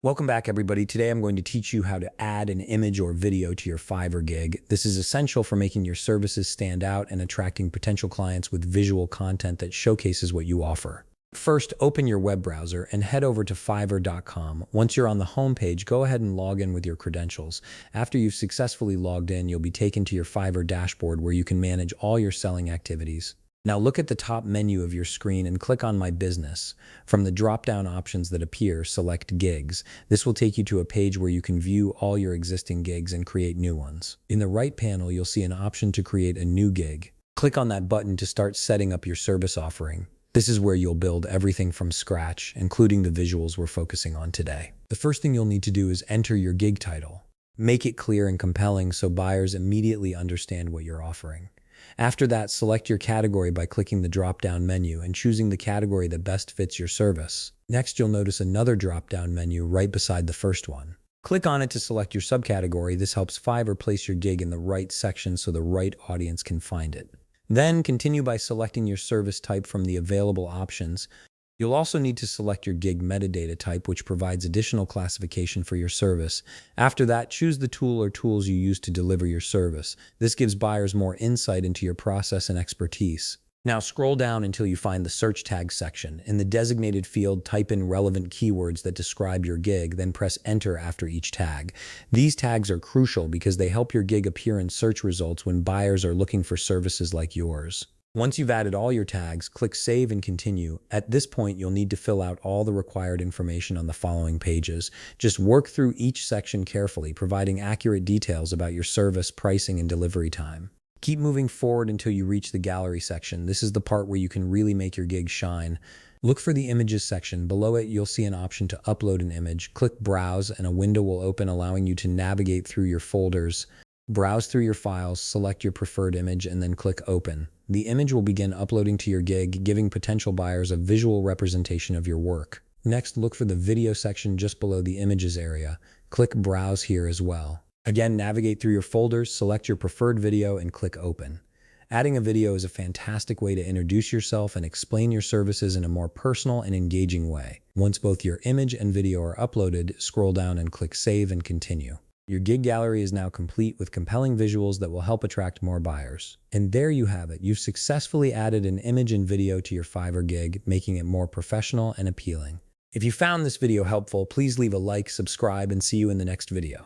Welcome back, everybody. Today I'm going to teach you how to add an image or video to your Fiverr gig. This is essential for making your services stand out and attracting potential clients with visual content that showcases what you offer. First, open your web browser and head over to fiverr.com. Once you're on the home page, go ahead and log in with your credentials. After you've successfully logged in, you'll be taken to your Fiverr dashboard where you can manage all your selling activities. Now look at the top menu of your screen and click on My Business. From the drop-down options that appear, select Gigs. This will take you to a page where you can view all your existing gigs and create new ones. In the right panel, you'll see an option to create a new gig. Click on that button to start setting up your service offering. This is where you'll build everything from scratch, including the visuals we're focusing on today. The first thing you'll need to do is enter your gig title. Make it clear and compelling so buyers immediately understand what you're offering. After that, select your category by clicking the drop-down menu and choosing the category that best fits your service. Next, you'll notice another drop-down menu right beside the first one. Click on it to select your subcategory. This helps Fiverr place your gig in the right section so the right audience can find it. Then, continue by selecting your service type from the available options. You'll also need to select your gig metadata type, which provides additional classification for your service. After that, choose the tool or tools you use to deliver your service. This gives buyers more insight into your process and expertise. Now scroll down until you find the search tag section. In the designated field, type in relevant keywords that describe your gig, then press enter after each tag. These tags are crucial because they help your gig appear in search results when buyers are looking for services like yours. Once you've added all your tags, click Save and Continue. At this point, you'll need to fill out all the required information on the following pages. Just work through each section carefully, providing accurate details about your service, pricing, and delivery time. Keep moving forward until you reach the gallery section. This is the part where you can really make your gig shine. Look for the Images section. Below it, you'll see an option to upload an image. Click Browse, and a window will open, allowing you to navigate through your folders. Browse through your files, select your preferred image, and then click Open. The image will begin uploading to your gig, giving potential buyers a visual representation of your work. Next, look for the video section just below the images area. Click Browse here as well. Again, navigate through your folders, select your preferred video, and click Open. Adding a video is a fantastic way to introduce yourself and explain your services in a more personal and engaging way. Once both your image and video are uploaded, scroll down and click Save and Continue. Your gig gallery is now complete with compelling visuals that will help attract more buyers. And there you have it. You've successfully added an image and video to your Fiverr gig, making it more professional and appealing. If you found this video helpful, please leave a like, subscribe, and see you in the next video.